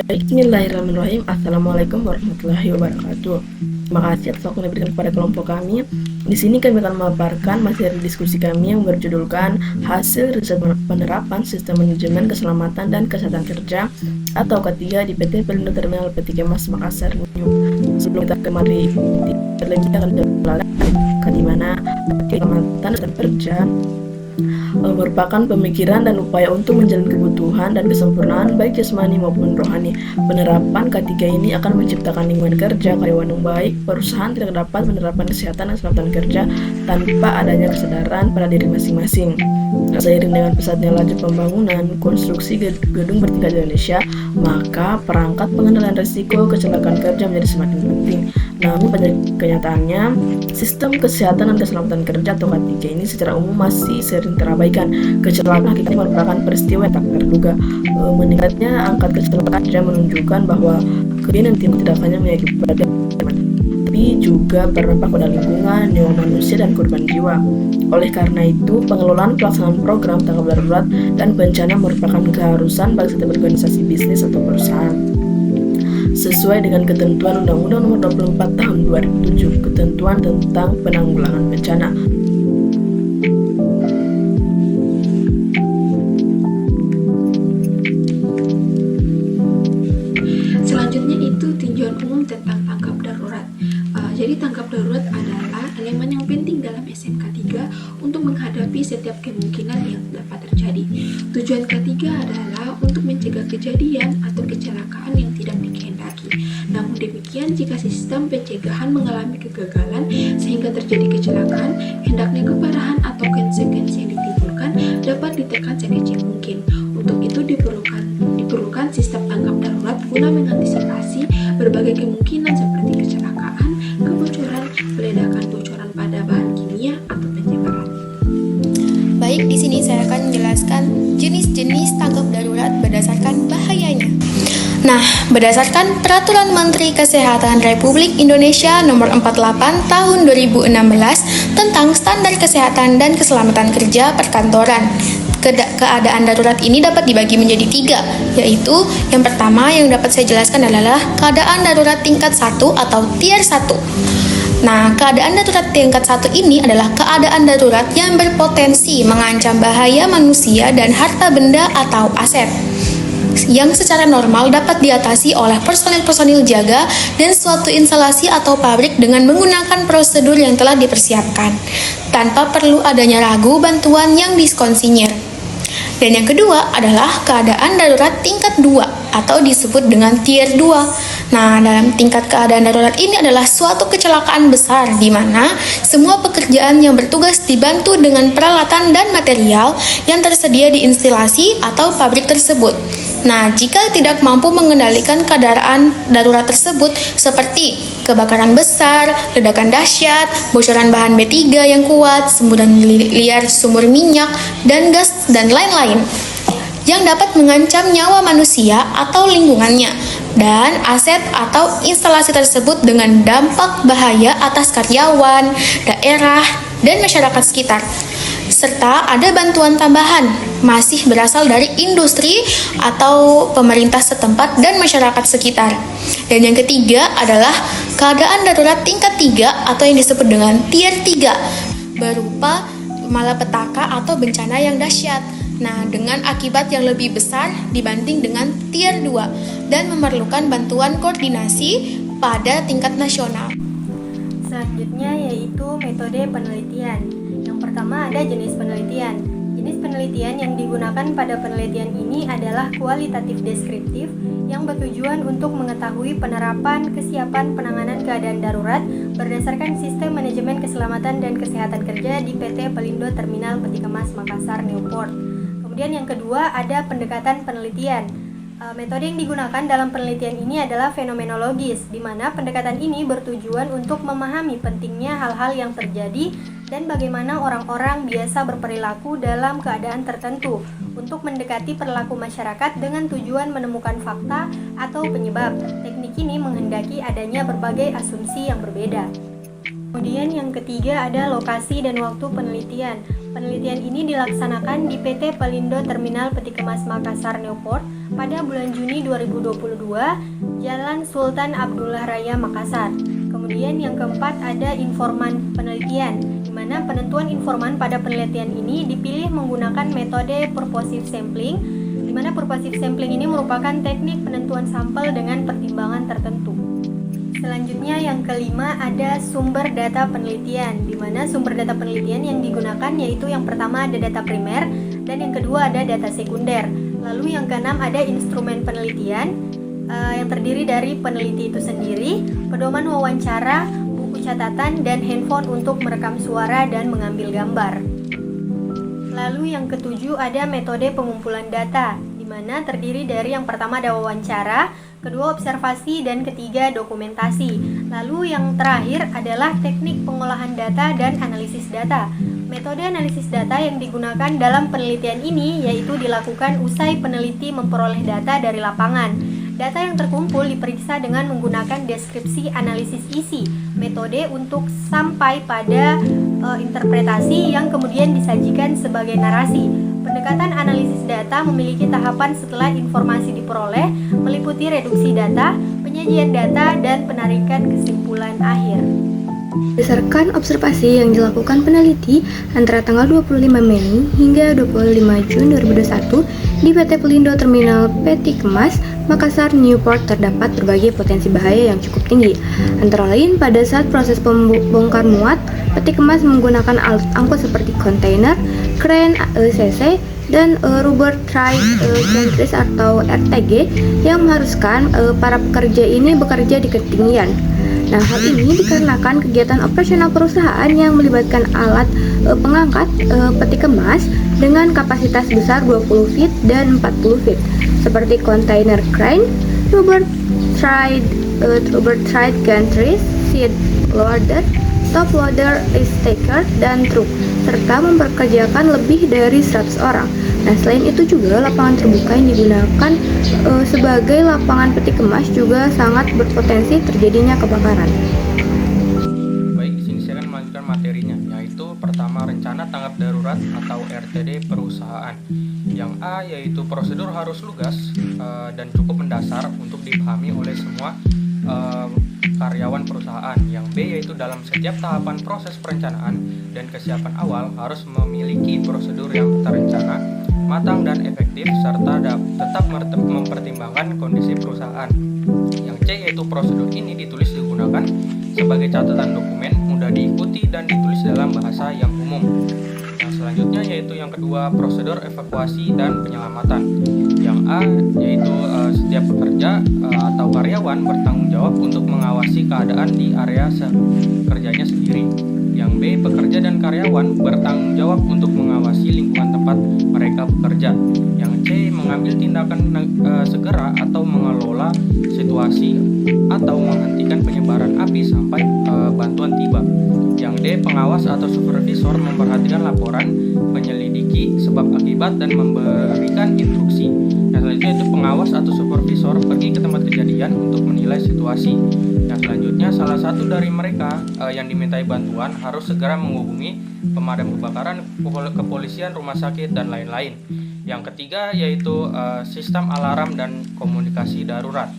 Bismillahirrahmanirrahim. Assalamualaikum warahmatullahi wabarakatuh. Terima kasih atas waktu yang diberikan kepada kelompok kami. Di sini kami akan memaparkan materi diskusi kami yang berjudulkan hasil riset penerapan sistem manajemen keselamatan dan kesehatan kerja atau K3 di PT Pelindo Terminal Peti Kemas Makassar. Sebelum kita kembali terlebih akan dijelaskan di mana keselamatan dan kerja merupakan pemikiran dan upaya untuk menjalin kebutuhan dan kesempurnaan baik jasmani maupun rohani. Penerapan K3 ini akan menciptakan lingkungan kerja karyawan yang baik. Perusahaan tidak dapat menerapkan kesehatan dan keselamatan kerja tanpa adanya kesadaran pada diri masing-masing. Seiring dengan pesatnya laju pembangunan konstruksi gedung bertingkat di Indonesia, maka perangkat pengendalian risiko kecelakaan kerja menjadi semakin penting. Namun pada kenyataannya, sistem kesehatan dan keselamatan kerja atau K3 ini secara umum masih sering terabaikan. Kecelakaan akibatnya merupakan peristiwa yang tak terduga. Meningkatnya angka kecelakaan kerja menunjukkan bahwa kejadian yang tidak hanya mengakibatkan tapi juga berdampak pada lingkungan, nyawa manusia, dan korban jiwa. Oleh karena itu, pengelolaan pelaksanaan program tanggap darurat dan bencana merupakan keharusan bagi setiap organisasi bisnis atau perusahaan. Sesuai dengan ketentuan Undang-Undang Nomor 24 Tahun 2007, ketentuan tentang penanggulangan bencana. Selanjutnya itu tinjauan umum tentang tanggap darurat. Jadi tanggap darurat adalah elemen yang penting dalam SMK 3 untuk menghadapi setiap kemungkinan yang dapat terjadi. Tujuan K3 adalah untuk mencegah kejadian atau kecelakaan yang tidak dikehendaki. Namun demikian, jika sistem pencegahan mengalami kegagalan sehingga terjadi kecelakaan, hendaknya keparahan atau konsekuensi yang ditimbulkan dapat ditekan sekecil mungkin. Untuk itu diperlukan sistem tanggap darurat guna mengantisipasi berbagai kemungkinan seperti kecelakaan, kebocoran, peledakan bocoran pada bahan kimia atau penyebaran. Baik, di sini saya akan menjelaskan jenis-jenis tanggap darurat berdasarkan bahayanya. Nah, berdasarkan Peraturan Menteri Kesehatan Republik Indonesia Nomor 48 Tahun 2016 tentang Standar Kesehatan dan Keselamatan Kerja Perkantoran, keadaan darurat ini dapat dibagi menjadi 3, yaitu yang pertama yang dapat saya jelaskan adalah keadaan darurat tingkat 1 atau tier 1. Nah, keadaan darurat tingkat 1 ini adalah keadaan darurat yang berpotensi mengancam bahaya manusia dan harta benda atau aset, yang secara normal dapat diatasi oleh personil-personil jaga dan suatu instalasi atau pabrik dengan menggunakan prosedur yang telah dipersiapkan, tanpa perlu adanya ragu bantuan yang diskonsinyir. Dan yang kedua adalah keadaan darurat tingkat 2 atau disebut dengan tier 2. Nah, dalam tingkat keadaan darurat ini adalah suatu kecelakaan besar di mana semua pekerjaan yang bertugas dibantu dengan peralatan dan material yang tersedia di instalasi atau pabrik tersebut. Nah, jika tidak mampu mengendalikan keadaan darurat tersebut seperti kebakaran besar, ledakan dahsyat, bocoran bahan B3 yang kuat, semburan liar sumur minyak dan gas dan lain-lain yang dapat mengancam nyawa manusia atau lingkungannya dan aset atau instalasi tersebut dengan dampak bahaya atas karyawan, daerah, dan masyarakat sekitar. Serta ada bantuan tambahan masih berasal dari industri atau pemerintah setempat dan masyarakat sekitar. Dan yang ketiga adalah keadaan darurat tingkat 3 atau yang disebut dengan tier 3 berupa malapetaka atau bencana yang dahsyat. Nah, dengan akibat yang lebih besar dibanding dengan tier 2 dan memerlukan bantuan koordinasi pada tingkat nasional. Selanjutnya yaitu metode penelitian. Yang pertama ada jenis penelitian. Jenis penelitian yang digunakan pada penelitian ini adalah kualitatif deskriptif yang bertujuan untuk mengetahui penerapan kesiapan penanganan keadaan darurat berdasarkan sistem manajemen keselamatan dan kesehatan kerja di PT Pelindo Terminal Peti Kemas Makassar Newport. Kemudian yang kedua ada pendekatan penelitian. Metode yang digunakan dalam penelitian ini adalah fenomenologis, di mana pendekatan ini bertujuan untuk memahami pentingnya hal-hal yang terjadi dan bagaimana orang-orang biasa berperilaku dalam keadaan tertentu untuk mendekati perilaku masyarakat dengan tujuan menemukan fakta atau penyebab. Teknik ini menghendaki adanya berbagai asumsi yang berbeda. Kemudian yang ketiga ada lokasi dan waktu penelitian. Penelitian ini dilaksanakan di PT Pelindo Terminal Peti Kemas Makassar Newport pada bulan Juni 2022, Jalan Sultan Abdullah Raya Makassar. Kemudian yang keempat ada informan penelitian, di mana penentuan informan pada penelitian ini dipilih menggunakan metode purposive sampling, di mana purposive sampling ini merupakan teknik penentuan sampel dengan pertimbangan tertentu. Selanjutnya yang kelima ada sumber data penelitian, di mana sumber data penelitian yang digunakan yaitu yang pertama ada data primer dan yang kedua ada data sekunder. Lalu yang keenam ada instrumen penelitian yang terdiri dari peneliti itu sendiri, pedoman wawancara, buku catatan, dan handphone untuk merekam suara dan mengambil gambar. Lalu yang ketujuh ada metode pengumpulan data, di mana terdiri dari yang pertama ada wawancara, kedua observasi, dan ketiga dokumentasi. Lalu yang terakhir adalah teknik pengolahan data dan analisis data. Metode analisis data yang digunakan dalam penelitian ini yaitu dilakukan usai peneliti memperoleh data dari lapangan. Data yang terkumpul diperiksa dengan menggunakan deskripsi analisis isi, metode untuk sampai pada interpretasi yang kemudian disajikan sebagai narasi. Pendekatan analisis data memiliki tahapan setelah informasi diperoleh, meliputi reduksi data, penyajian data, dan penarikan kesimpulan akhir. Berdasarkan observasi yang dilakukan peneliti antara tanggal 25 Mei hingga 25 Juni 2021 di PT Pelindo Terminal Peti Kemas Makassar Newport terdapat berbagai potensi bahaya yang cukup tinggi. Antara lain pada saat proses bongkar muat, peti kemas menggunakan alat angkut seperti kontainer, crane AECC, dan rubber trike gantries atau RTG yang mengharuskan para pekerja ini bekerja di ketinggian. Nah, hal ini dikarenakan kegiatan operasional perusahaan yang melibatkan alat pengangkat peti kemas dengan kapasitas besar 20 feet dan 40 feet, seperti container crane, rubber trike gantries, seat loader, top loader, lift stacker, dan truk, serta memperkerjakan lebih dari 100 orang. Nah, selain itu juga lapangan terbuka yang digunakan sebagai lapangan peti kemas juga sangat berpotensi terjadinya kebakaran. Baik, di sini saya akan melanjutkan materinya, yaitu pertama rencana tanggap darurat atau RTD perusahaan. Yang A yaitu prosedur harus lugas dan cukup mendasar untuk dipahami oleh semua karyawan perusahaan. Yang B yaitu dalam setiap tahapan proses perencanaan dan kesiapan awal harus memiliki prosedur yang terencana, matang dan efektif, serta tetap mempertimbangkan kondisi perusahaan. Yang C yaitu prosedur ini digunakan sebagai catatan dokumen, mudah diikuti dan ditulis dalam bahasa yang umum. Yang selanjutnya yaitu yang kedua prosedur evakuasi dan penyelamatan. Yang A yaitu setiap pekerja atau karyawan bertanggung jawab untuk mengawasi keadaan di area kerjanya sendiri. Yang B, pekerja dan karyawan bertanggung jawab untuk mengawasi lingkungan tempat mereka bekerja. Yang C, mengambil tindakan segera atau mengelola situasi atau menghentikan penyebaran api sampai bantuan tiba. Yang D, pengawas atau supervisor memperhatikan laporan, menyelidiki sebab akibat dan memberikan instruksi. Yang selanjutnya itu pengawas atau supervisor pergi ke tempat kejadian untuk menilai situasi. Yang selanjutnya salah satu dari mereka yang dimintai bantuan harus segera menghubungi pemadam kebakaran, kepolisian, rumah sakit, dan lain-lain. Yang ketiga yaitu sistem alarm dan komunikasi darurat.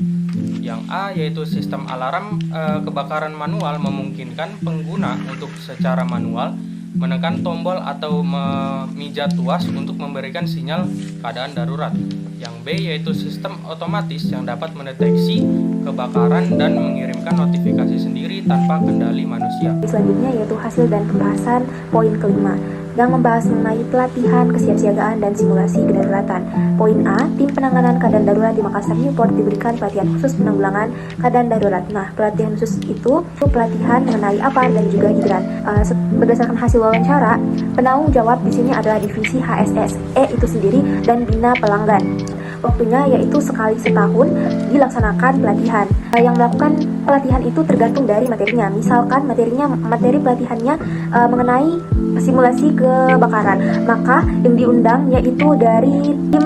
Yang A yaitu sistem alarm kebakaran manual memungkinkan pengguna untuk secara manual menekan tombol atau memijat tuas untuk memberikan sinyal keadaan darurat. Yang B yaitu sistem otomatis yang dapat mendeteksi kebakaran dan mengirimkan notifikasi sendiri tanpa kendali manusia. Selanjutnya yaitu hasil dan pembahasan poin kelima yang membahas mengenai pelatihan, kesiapsiagaan, dan simulasi kedaruratan. Poin A, tim penanganan keadaan darurat di Makassar Newport diberikan pelatihan khusus penanggulangan keadaan darurat. Nah, pelatihan khusus itu pelatihan mengenai APAR dan juga hidran. Berdasarkan hasil wawancara, penanggung jawab di sini adalah divisi HSS, itu sendiri, dan bina pelanggan. Waktunya yaitu sekali setahun dilaksanakan pelatihan. Yang melakukan pelatihan itu tergantung dari materinya. Misalkan materi pelatihannya mengenai simulasi kebakaran, maka yang diundang yaitu dari tim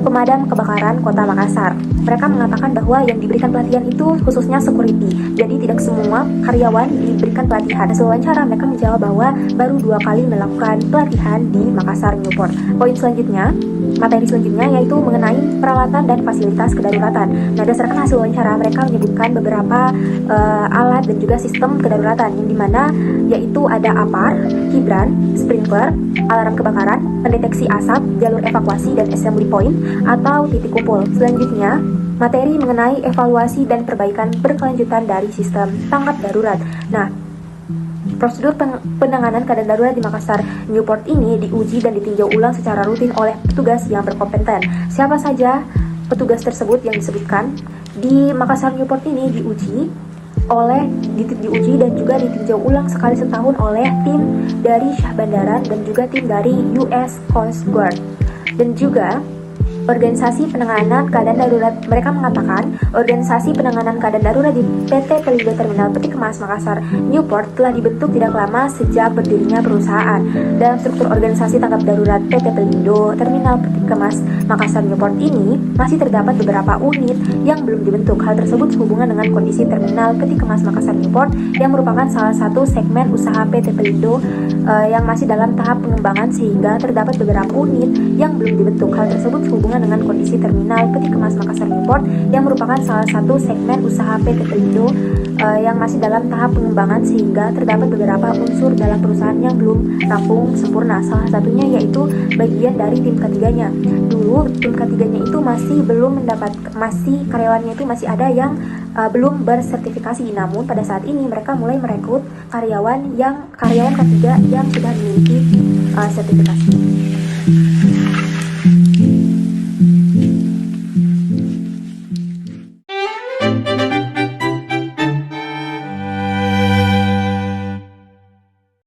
Pemadam Kebakaran Kota Makassar. Mereka mengatakan bahwa yang diberikan pelatihan itu khususnya security, jadi tidak semua karyawan diberikan pelatihan. Hasil wawancara mereka menjawab bahwa baru 2 kali melakukan pelatihan di Makassar Newport. Materi selanjutnya yaitu mengenai peralatan dan fasilitas kedaruratan. Nah, berdasarkan hasil wawancara mereka menyebutkan beberapa alat dan juga sistem kedaruratan yang dimana yaitu ada APAR, hidran, sprinkler, alarm kebakaran, pendeteksi asap, jalur evakuasi dan assembly point atau titik kumpul. Selanjutnya, materi mengenai evaluasi dan perbaikan berkelanjutan dari sistem tanggap darurat. Nah, prosedur penanganan keadaan darurat di Makassar Newport ini diuji dan ditinjau ulang secara rutin oleh petugas yang berkompeten. Siapa saja petugas tersebut yang disebutkan? Di Makassar Newport ini diuji dan juga ditinjau ulang sekali setahun oleh tim dari Syah Bandaran dan juga tim dari US Coast Guard. Dan juga organisasi penanganan keadaan darurat, mereka mengatakan organisasi penanganan keadaan darurat di PT Pelindo Terminal Peti Kemas Makassar Newport telah dibentuk tidak lama sejak berdirinya perusahaan. Dalam struktur organisasi tanggap darurat PT Pelindo Terminal Peti Kemas Makassar Newport ini masih terdapat beberapa unit yang belum dibentuk. Hal tersebut sehubungan dengan kondisi Terminal Peti Kemas Makassar Newport yang merupakan salah satu segmen usaha PT Pelindo yang masih dalam tahap pengembangan sehingga terdapat beberapa unit yang belum dibentuk. Hal tersebut sehubungan dengan kondisi Terminal Peti Kemas Makassar Newport yang merupakan salah satu segmen usaha PT Pelindo yang masih dalam tahap pengembangan sehingga terdapat beberapa unsur dalam perusahaan yang belum rampung sempurna. Salah satunya yaitu bagian dari tim ketiganya. Dulu tim ketiganya itu masih karyawannya itu masih ada yang belum bersertifikasi. Namun pada saat ini mereka mulai merekrut karyawan ketiga yang sudah memiliki sertifikasi.